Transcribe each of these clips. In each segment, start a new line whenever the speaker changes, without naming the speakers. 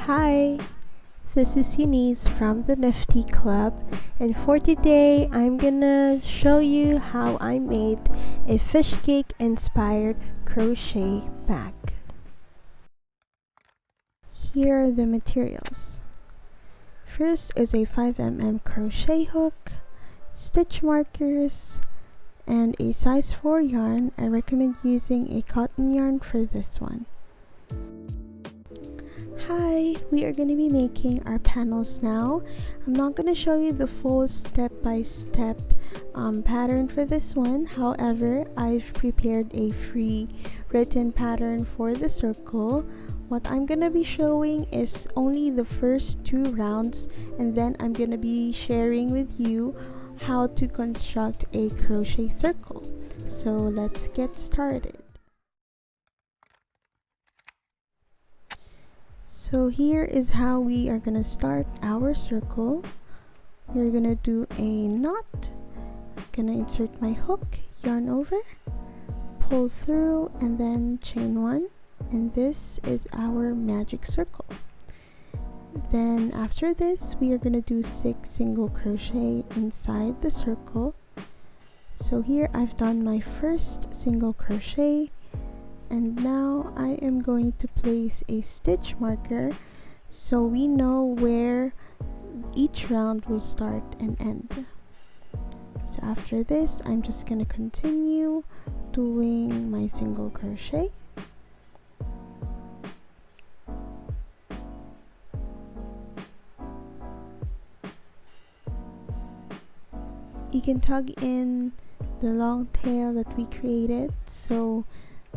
Hi, this is Eunice from the Nifty Club, and for today I'm gonna show you how I made a fish cake inspired crochet bag. Here are the materials. First is a 5mm crochet hook, stitch markers, and a size 4 yarn. I recommend using a cotton yarn for this one. Hi, we are going to be making our panels now. I'm not going to show you the full step-by-step pattern for this one. However, I've prepared a free written pattern for the circle. What I'm going to be showing is only the first 2 rounds, and then I'm going to be sharing with you how to construct a crochet circle. So let's get started. So here is how we are gonna start our circle. We're gonna do a knot. I'm gonna insert my hook, yarn over, pull through, and then chain 1. And this is our magic circle. Then after this, we are gonna do 6 single crochet inside the circle. So here I've done my first single crochet. And now I am going to place a stitch marker so we know where each round will start and end. So after this, I'm just going to continue doing my single crochet. You can tug in the long tail that we created so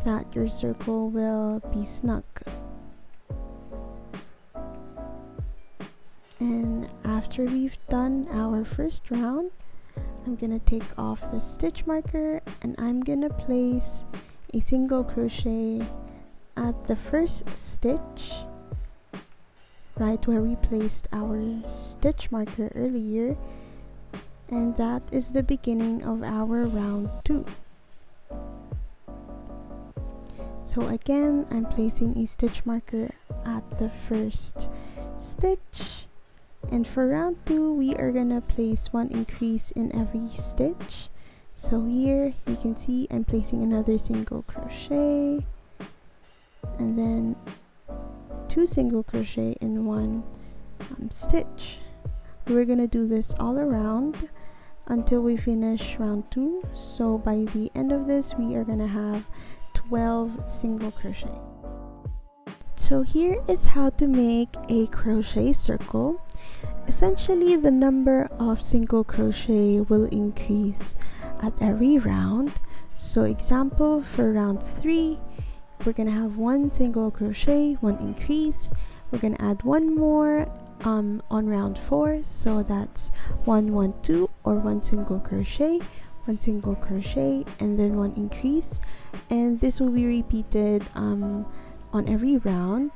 that your circle will be snug. And after we've done our first round, I'm gonna take off the stitch marker and I'm gonna place a single crochet at the first stitch, right where we placed our stitch marker earlier, and that is the beginning of our round 2. So again, I'm placing a stitch marker at the first stitch, and for round 2 we are gonna place 1 increase in every stitch. So here you can see I'm placing another single crochet and then 2 single crochet in 1 stitch. We're gonna do this all around until we finish round 2. So by the end of this, we are gonna have 12 single crochet. So here is how to make a crochet circle. Essentially, the number of single crochet will increase at every round. So example, for round 3, we're gonna have 1 single crochet, 1 increase. We're gonna add 1 more on round 4, so that's 1 1 2, or 1 single crochet, 1 single crochet, and then 1 increase, and this will be repeated on every round.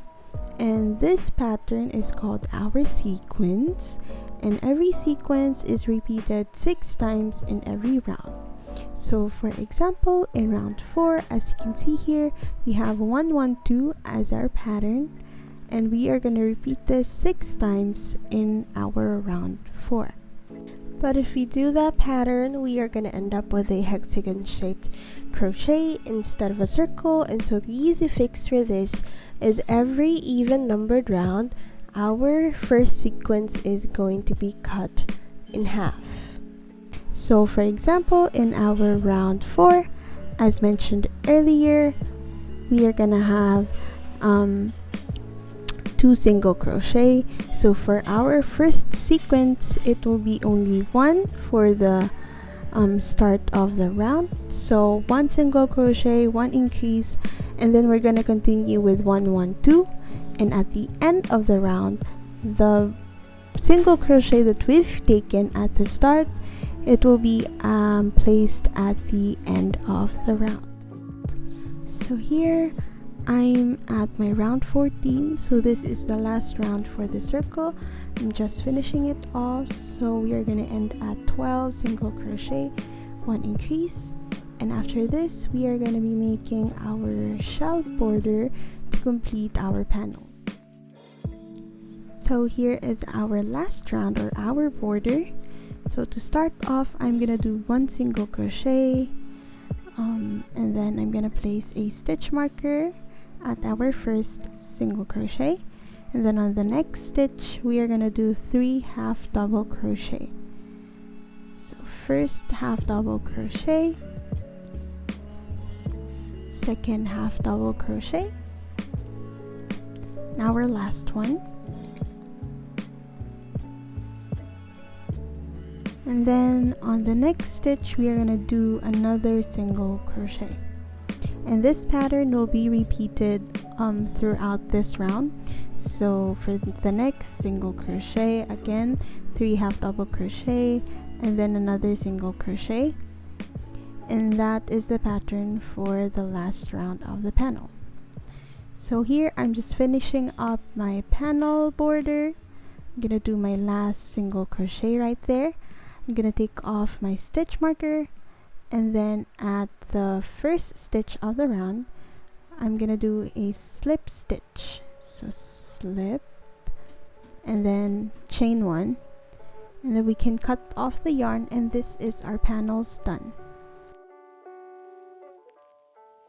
And this pattern is called our sequence, and every sequence is repeated 6 times in every round. So for example, in round 4, as you can see here, we have 1 1 2 as our pattern, and we are going to repeat this 6 times in our round 4. But if we do that pattern, we are going to end up with a hexagon shaped crochet instead of a circle. And so the easy fix for this is every even numbered round, our first sequence is going to be cut in half. So for example, in our round 4, as mentioned earlier, we are going to have 2 single crochet. So for our first sequence, it will be only 1 for the start of the round. So 1 single crochet, 1 increase, and then we're going to continue with 1 1 2, and at the end of the round, the single crochet that we've taken at the start, it will be placed at the end of the round. So here I'm at my round 14, so this is the last round for the circle. I'm just finishing it off, so we are going to end at 12 single crochet, 1 increase, and after this we are going to be making our shell border to complete our panels. So here is our last round or our border. So to start off, I'm gonna do one single crochet, and then I'm gonna place a stitch marker at our first single crochet, and then on the next stitch we are gonna do 3 half double crochet. So first half double crochet, second half double crochet, and our last one. And then on the next stitch we are going to do another single crochet, and this pattern will be repeated throughout this round. So for the next single crochet, again 3 half double crochet and then another single crochet, and that is the pattern for the last round of the panel. So here I'm just finishing up my panel border. I'm gonna do my last single crochet right there. I'm gonna take off my stitch marker, and then at the first stitch of the round I'm gonna do a slip stitch. So slip and then chain 1, and then we can cut off the yarn, and this is our panels done.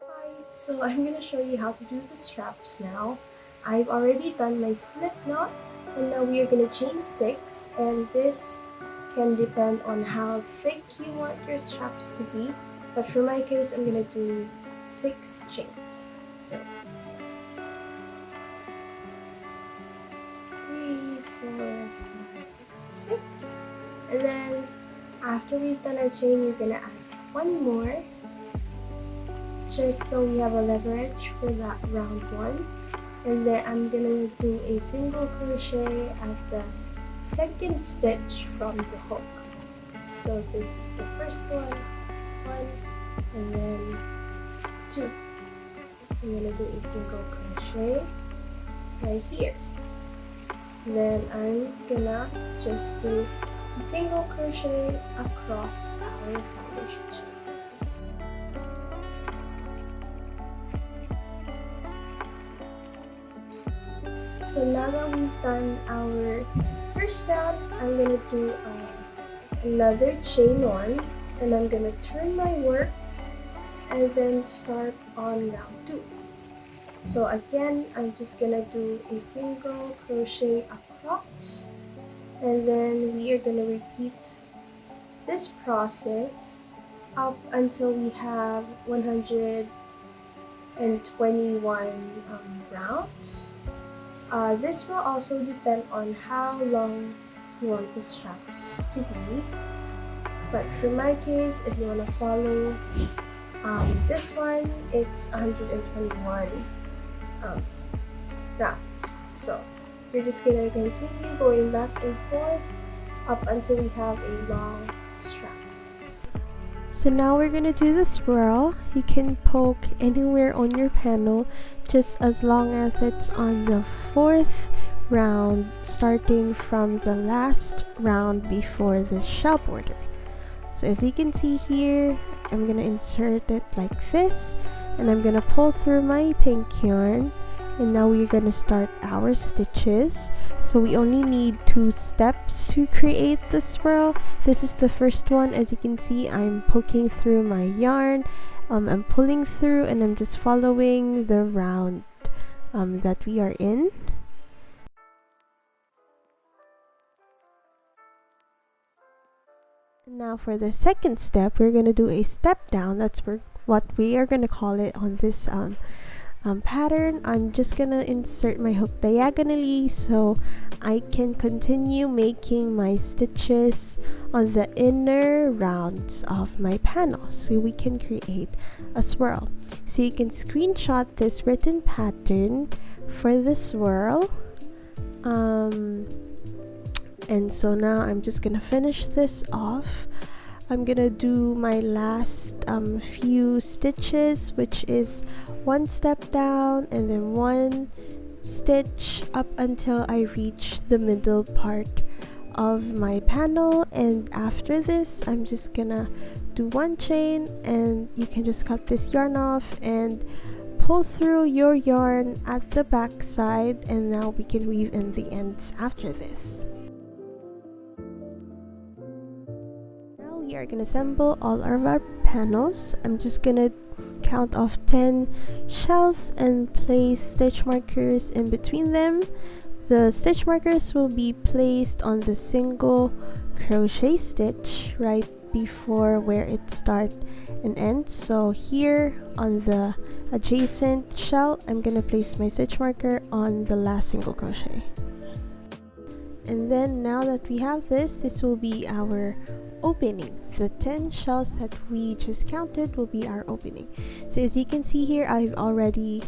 Hi, so I'm gonna show you how to do the straps now. I've already done my slip knot, and now we are gonna chain 6, and this can depend on how thick you want your straps to be, but for my case I'm gonna do 6 chains. So 3, 4, 5, 6, and then after we've done our chain you're gonna add one more, just so we have a leverage for that round 1, and then I'm gonna do a single crochet at the second stitch from the hook. So this is the first one, and then 2. So I'm gonna do a single crochet right here. Then I'm gonna just do a single crochet across our foundation chain. So now that we've done our first round, I'm going to do another chain 1, and I'm going to turn my work and then start on round 2. So again, I'm just going to do a single crochet across, and then we are going to repeat this process up until we have 121 rounds. This will also depend on how long you want the straps to be, but for my case, if you want to follow this one, it's 121 rounds. So you're just going to continue going back and forth up until we have a long strap. So now we're going to do the swirl. You can poke anywhere on your panel, just as long as it's on the 4th round, starting from the last round before the shell border. So as you can see here, I'm going to insert it like this, and I'm going to pull through my pink yarn, and now we're going to start our stitches. So we only need 2 steps to create the swirl. This is the first one. As you can see, I'm poking through my yarn, I'm pulling through, and I'm just following the round that we are in. Now for the second step, we're going to do a step down. That's what we are going to call it on this pattern. I'm just gonna insert my hook diagonally so I can continue making my stitches on the inner rounds of my panel, so we can create a swirl. So you can screenshot this written pattern for the swirl, and so now I'm just gonna finish this off. I'm gonna do my last few stitches, which is 1 step down and then 1 stitch up until I reach the middle part of my panel. And after this, I'm just gonna do 1 chain, and you can just cut this yarn off and pull through your yarn at the back side, and now we can weave in the ends after this. Now we are going to assemble all of our panels. I'm just going to count off 10 shells and place stitch markers in between them. The stitch markers will be placed on the single crochet stitch right before where it starts and ends. So here on the adjacent shell, I'm gonna place my stitch marker on the last single crochet. And then now that we have this will be our opening. The 10 shells that we just counted will be our opening. So as you can see here, I've already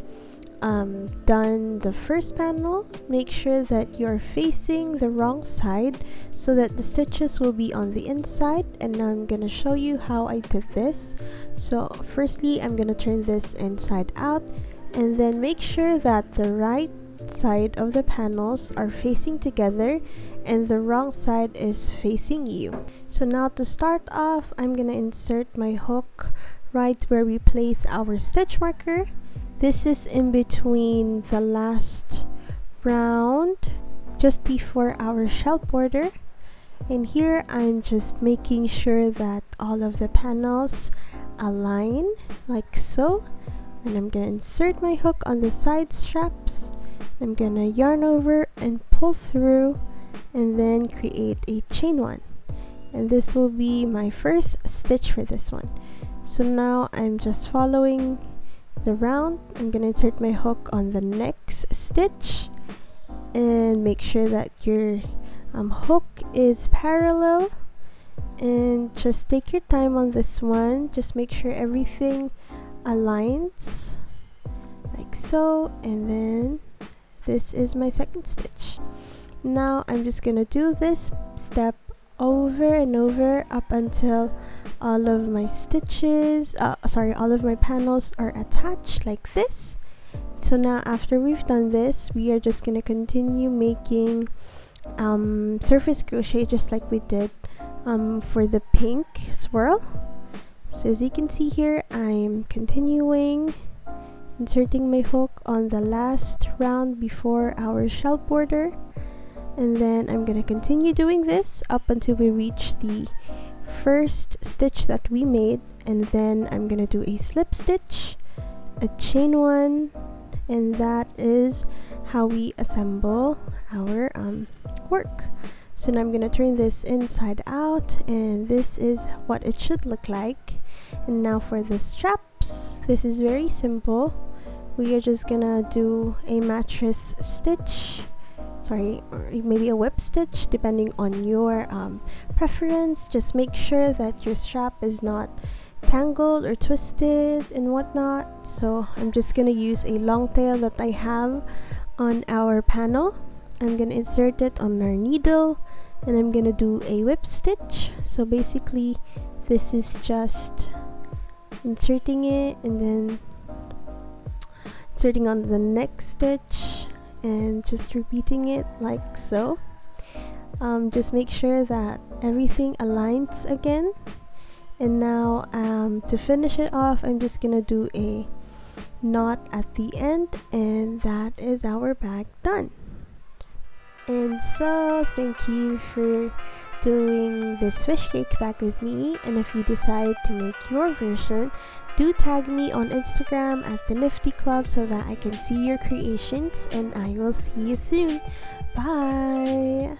done the first panel. Make sure that you're facing the wrong side so that the stitches will be on the inside, and now I'm gonna show you how I did this. So firstly, I'm gonna turn this inside out, and then make sure that the right side of the panels are facing together and the wrong side is facing you. So now to start off, I'm gonna insert my hook right where we place our stitch marker. This is in between the last round, just before our shell border. And here I'm just making sure that all of the panels align like so. And I'm gonna insert my hook on the side straps. I'm gonna yarn over and pull through and then create a chain one. And this will be my first stitch for this one. So now I'm just following the round. I'm gonna insert my hook on the next stitch and make sure that your hook is parallel, and just take your time on this one. Just make sure everything aligns like so, and then this is my second stitch. Now I'm just gonna do this step over and over up until all of my stitches, all of my panels are attached like this. So now after we've done this, we are just gonna continue making surface crochet just like we did for the pink swirl. So as you can see here, I'm continuing inserting my hook on the last round before our shell border, and then I'm gonna continue doing this up until we reach the first stitch that we made, and then I'm gonna do a slip stitch, a chain one, and that is how we assemble our work. So now I'm gonna turn this inside out, and this is what it should look like. And now for the straps, this is very simple. We are just gonna do a mattress stitch, or maybe a whip stitch depending on your preference. Just make sure that your strap is not tangled or twisted and whatnot. So I'm just gonna use a long tail that I have on our panel. I'm gonna insert it on our needle, and I'm gonna do a whip stitch. So basically this is just inserting it and then inserting on the next stitch and just repeating it like so. Just make sure that everything aligns again. And now to finish it off, I'm just gonna do a knot at the end, and that is our bag done. And so thank you for doing this fish cake bag with me, and if you decide to make your version, do tag me on Instagram at the Nifty Club so that I can see your creations, and I will see you soon. Bye!